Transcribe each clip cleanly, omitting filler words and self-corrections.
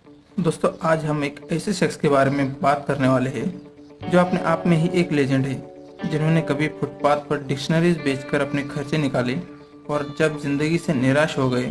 दोस्तों, आज हम एक ऐसे शख्स के बारे में बात करने वाले हैं जो अपने आप में ही एक लेजेंड है, जिन्होंने कभी फुटपाथ पर डिक्शनरीज बेचकर अपने खर्चे निकाले और जब जिंदगी से निराश हो गए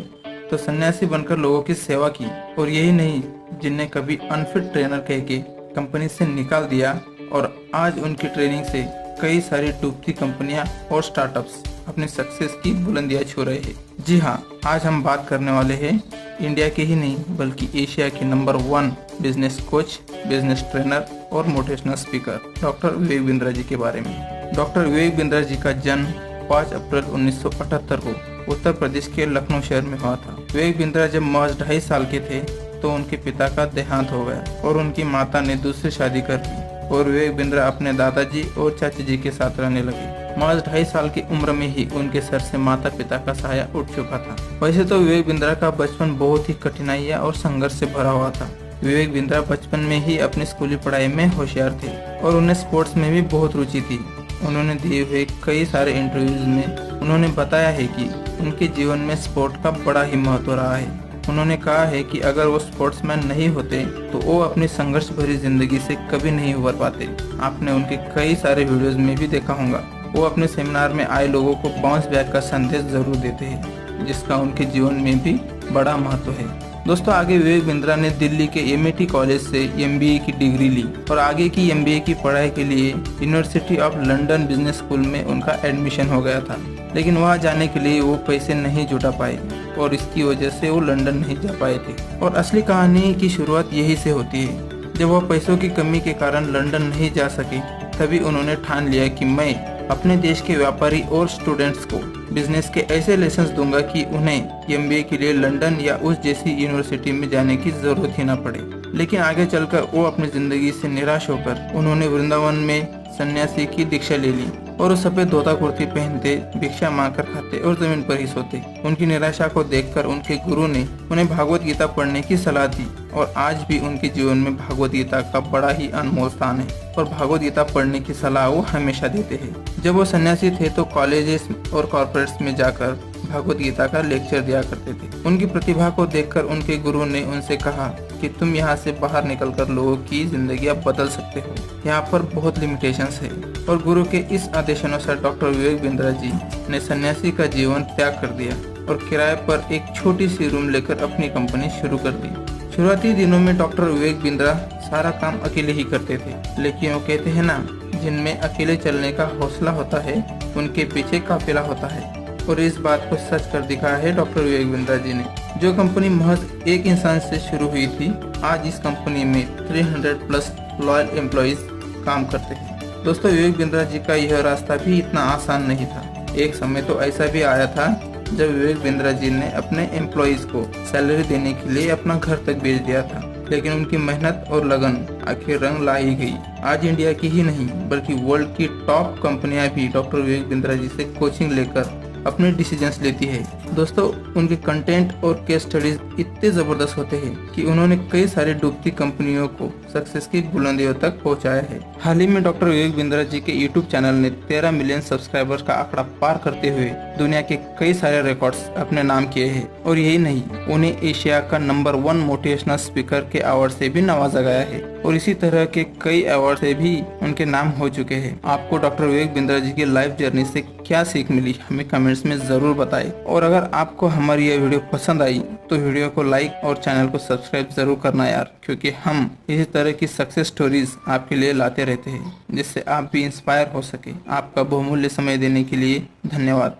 तो सन्यासी बनकर लोगों की सेवा की। और यही नहीं, जिन्हें कभी अनफिट ट्रेनर कह के कंपनी से निकाल दिया और आज उनकी ट्रेनिंग से कई सारी डूबती कंपनियां और स्टार्टअप्स अपने सक्सेस की बुलंदियां छू रहे हैं। जी हाँ, आज हम बात करने वाले हैं इंडिया के ही नहीं बल्कि एशिया के number 1 business coach, business trainer और motivational speaker doctor Vivek Bindra ji के बारे में। डॉक्टर विवेक बिंद्रा जी का जन्म 5 अप्रैल 1978 को उत्तर प्रदेश के लखनऊ शहर में हुआ था। विवेक बिंद्रा जब महज 2.5 साल के थे तो उनके पिता का देहांत हो गया और उनकी माता ने दूसरी शादी कर ली और विवेक बिंद्रा अपने दादाजी और चाचा जी के साथ रहने लगे। महज 2.5 साल की उम्र में ही उनके सर से माता पिता का साया उठ चुका था। वैसे तो विवेक बिंद्रा का बचपन बहुत ही कठिनाइयां और संघर्ष से भरा हुआ था। विवेक बिंद्रा बचपन में ही अपनी स्कूली पढ़ाई में होशियार थे और उन्हें स्पोर्ट्स में भी बहुत रुचि थी। उन्होंने दिए हुए कई सारे इंटरव्यूज में उन्होंने बताया है कि उनके जीवन में स्पोर्ट का बड़ा ही महत्व रहा है। उन्होंने कहा है कि अगर वो स्पोर्ट्समैन नहीं होते तो वो अपनी संघर्ष भरी जिंदगी से कभी नहीं उबर पाते। आपने उनके कई सारे वीडियोस में भी देखा होगा, वो अपने सेमिनार में आए लोगों को बाउंस बैक का संदेश जरूर देते हैं, जिसका उनके जीवन में भी बड़ा महत्व है। दोस्तों, आगे विवेक बिंद्रा ने दिल्ली के एमआईटी कॉलेज से एमबीए की डिग्री ली और आगे की एमबीए की पढ़ाई के लिए university of London business school में उनका एडमिशन हो गया था। लेकिन वहां जाने के लिए वो पैसे नहीं जुटा पाए और इसकी वजह से वो लंदन नहीं जा पाए थे। और असली कहानी की शुरुआत यही से होती है। जब वह पैसों की कमी के कारण लंदन नहीं जा सके, तभी उन्होंने ठान लिया कि मैं अपने देश के व्यापारी और स्टूडेंट्स को बिजनेस के ऐसे लेसन्स दूंगा कि उन्हें एमबीए के लिए लंदन या उस जैसी यूनिवर्सिटी में जाने की जरूरत ही न पड़े। लेकिन आगे चलकर वो अपनी जिंदगी से निराश होकर उन्होंने वृंदावन में सन्यासी की दीक्षा ले ली और वो सफेद धोता कुर्ती पहनते, भिक्षा मांगकर खाते और जमीन पर ही सोते। उनकी निराशा को देखकर उनके गुरु ने उन्हें भागवत गीता पढ़ने की सलाह दी और आज भी उनके जीवन में भागवत गीता का बड़ा ही अनमोल स्थान है और भागवत गीता पढ़ने की सलाह वो हमेशा देते हैं। जब वो सन्यासी थे तो कॉलेजेस और कॉर्पोरेट्स में जाकर भागवत गीता का लेक्चर दिया करते थे। उनकी प्रतिभा को देखकर उनके गुरु ने उनसे कहा कि तुम यहाँ से बाहर निकलकर लोगों की जिंदगियां बदल सकते हो, यहाँ पर बहुत लिमिटेशंस है। और गुरु के इस आदेशानुसार डॉक्टर विवेक बिंद्रा जी ने सन्यासी का जीवन त्याग कर दिया और किराए पर एक छोटी सी रूम लेकर अपनी कंपनी शुरू कर दी। शुरुआती दिनों में डॉक्टर विवेक बिंद्रा सारा काम अकेले ही करते थे, लेकिन वो कहते हैं ना, जिनमें अकेले चलने का हौसला होता है उनके पीछे काफिला होता है। और इस बात को सच कर दिखाया है डॉक्टर विवेक बिंद्रा जी ने। जो कंपनी महज एक इंसान से शुरू हुई थी, आज इस कंपनी में 300+ लॉयल एम्प्लॉइज काम करते हैं। दोस्तों, विवेक बिंद्रा जी का यह रास्ता भी इतना आसान नहीं था। एक समय तो ऐसा भी आया था जब विवेक बिंद्रा जी ने अपने एम्प्लॉइज को सैलरी देने के लिए अपना घर तक भेज दिया था, लेकिन उनकी मेहनत और लगन आखिर रंग ला ही गई। आज इंडिया की ही नहीं बल्कि वर्ल्ड की टॉप कंपनियां भी डॉक्टर विवेक बिंद्रा जी से कोचिंग लेकर अपने डिसीजंस लेती है। दोस्तों, उनके कंटेंट और केस स्टडीज इतने जबरदस्त होते हैं कि उन्होंने कई सारी डूबती कंपनियों को सक्सेस की बुलंदियों तक पहुंचाया है। हाल ही में डॉक्टर विवेक बिंद्रा जी के यूट्यूब चैनल ने 13 मिलियन सब्सक्राइबर्स का आंकड़ा पार करते हुए दुनिया के कई सारे रिकॉर्ड्स अपने नाम किए हैं। और यही नहीं, उन्हें एशिया का नंबर 1 मोटिवेशनल स्पीकर के अवार्ड से भी नवाजा गया है और इसी तरह के कई अवार्ड से भी उनके नाम हो चुके हैं। आपको डॉक्टर विवेक बिंद्रा जी की लाइफ जर्नी से क्या सीख मिली, हमें कमेंट्स में जरूर बताएं। और अगर आपको हमारी यह वीडियो पसंद आई तो वीडियो को लाइक और चैनल को सब्सक्राइब जरूर करना यार, क्योंकि हम इसी तरह की सक्सेस स्टोरीज आपके लिए लाते रहते हैं जिससे आप भी इंस्पायर हो सके। आपका बहुमूल्य समय देने के लिए धन्यवाद।